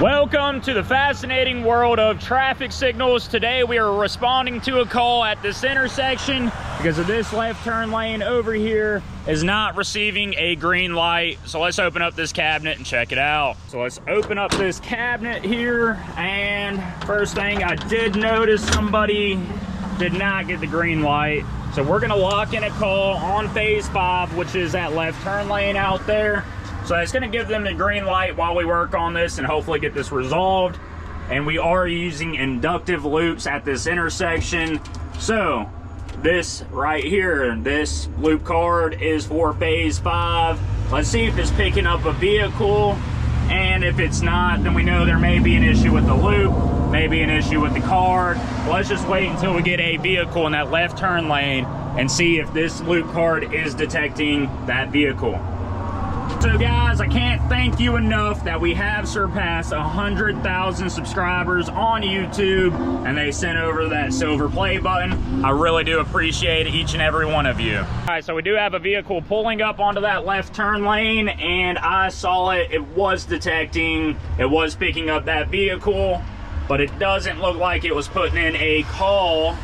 Welcome to the fascinating world of traffic signals. Today we are responding to a call at this intersection because of this left turn lane over here is not receiving a green light. So let's open up this cabinet and check it out. So let's open up this cabinet here, and first thing I did notice, somebody did not get the green light. So we're gonna lock in a call on phase 5, which is that left turn lane out there. So it's gonna give them the green light while we work on this and hopefully get this resolved. And we are using inductive loops at this intersection. So this right here, this loop card is for phase 5. Let's see if it's picking up a vehicle. And if it's not, then we know there may be an issue with the loop, maybe an issue with the card. Let's just wait until we get a vehicle in that left turn lane and see if this loop card is detecting that vehicle. So guys, I can't thank you enough that we have surpassed 100,000 subscribers on YouTube, and they sent over that silver play button. I really do appreciate each and every one of you. All right, so we do have a vehicle pulling up onto that left turn lane, and I saw it. It was detecting, it was picking up that vehicle, but it doesn't look like it was putting in a call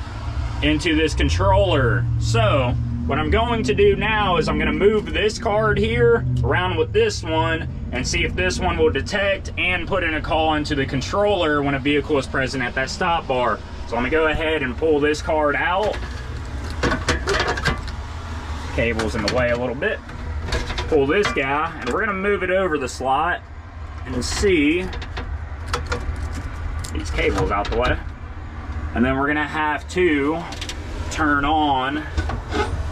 into this controller. So what I'm going to do now is I'm going to move this card here around with this one and see if this one will detect and put in a call into the controller when a vehicle is present at that stop bar. So I'm going to go ahead and pull this card out. Cable's in the way a little bit. Pull this guy, and we're going to move it over the slot and see these cables out the way. And then we're going to have to turn on,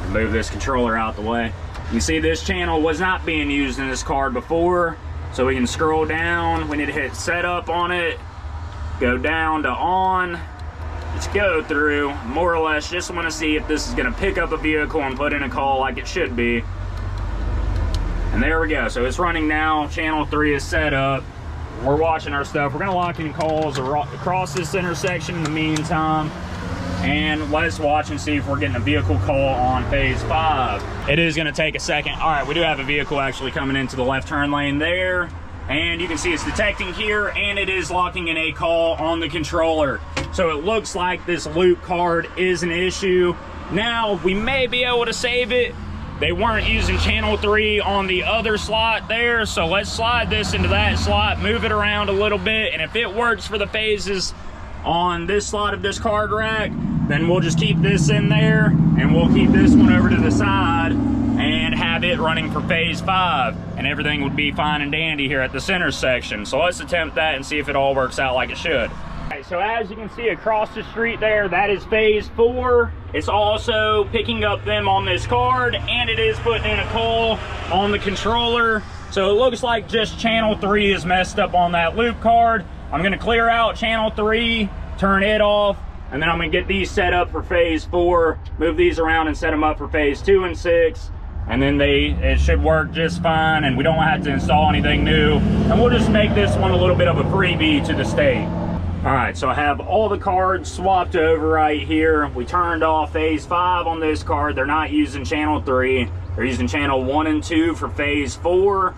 move this controller out the way. You see this channel was not being used in this card before, so we can scroll down. We need to hit setup on it, go down to on. Let's go through, more or less just want to see if this is going to pick up a vehicle and put in a call like it should be. And there we go. So it's running now. Channel 3 is set up. We're watching our stuff. We're going to lock in calls across this intersection in the meantime. And let's watch and see if we're getting a vehicle call on phase 5. It is going to take a second. All right, we do have a vehicle actually coming into the left turn lane there. And you can see it's detecting here, and it is locking in a call on the controller. So it looks like this loop card is an issue. Now, we may be able to save it. They weren't using channel 3 on the other slot there. So let's slide this into that slot, move it around a little bit. And if it works for the phases on this slot of this card rack, then we'll just keep this in there, and we'll keep this one over to the side and have it running for phase 5, and everything would be fine and dandy here at this intersection. So let's attempt that and see if it all works out like it should. Okay, so as you can see across the street there, that is phase 4. It's also picking up them on this card, and it is putting in a call on the controller. So it looks like just channel 3 is messed up on that loop card. I'm gonna clear out channel 3, turn it off, and then I'm gonna get these set up for phase 4, move these around and set them up for phase 2 and 6, and then it should work just fine, and we don't have to install anything new. And we'll just make this one a little bit of a freebie to the state. All right, so I have all the cards swapped over right here. We turned off phase 5 on this card. They're not using channel 3. They're using channel 1 and 2 for phase 4.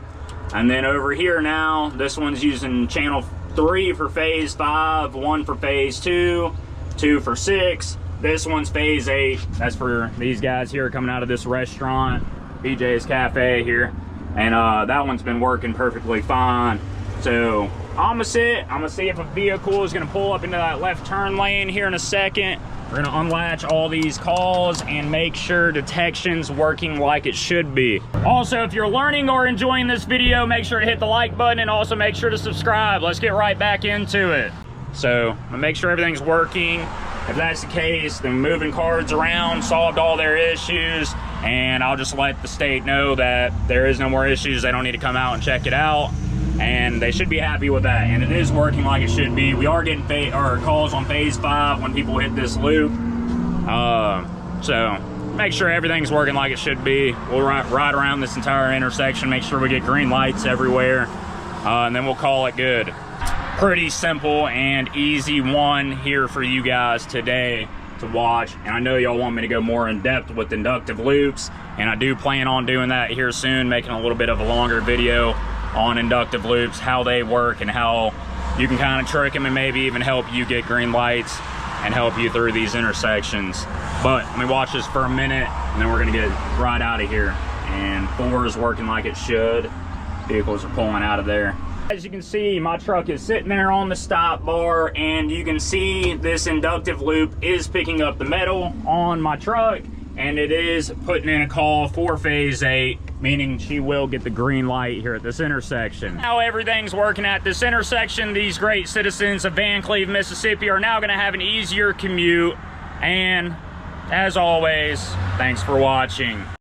And then over here now, this one's using channel 3 for phase 5, 1 for phase 2, 2 for 6. This one's phase 8. That's for these guys here coming out of this restaurant, BJ's Cafe here. And that one's been working perfectly fine. So I'm gonna see if a vehicle is gonna pull up into that left turn lane here in a second. We're gonna unlatch all these calls and make sure detection's working like it should be. Also, if you're learning or enjoying this video, make sure to hit the like button and also make sure to subscribe. Let's get right back into it. So I'm gonna make sure everything's working. If that's the case, then moving cards around solved all their issues, and I'll just let the state know that there is no more issues. They don't need to come out and check it out, and they should be happy with that. And it is working like it should be. We are getting calls on phase 5 when people hit this loop. So make sure everything's working like it should be. We'll ride around this entire intersection, make sure we get green lights everywhere, and then we'll call it good. Pretty simple and easy one here for you guys today to watch. And I know y'all want me to go more in depth with inductive loops, and I do plan on doing that here soon, making a little bit of a longer video on inductive loops, how they work and how you can kind of trick them and maybe even help you get green lights and help you through these intersections. But let me watch this for a minute and then we're gonna get right out of here. And 4 is working like it should. Vehicles are pulling out of there. As you can see, my truck is sitting there on the stop bar, and you can see this inductive loop is picking up the metal on my truck, and it is putting in a call for phase 8, meaning she will get the green light here at this intersection. Now everything's working at this intersection. These great citizens of Van Cleve, Mississippi are now gonna have an easier commute. And as always, thanks for watching.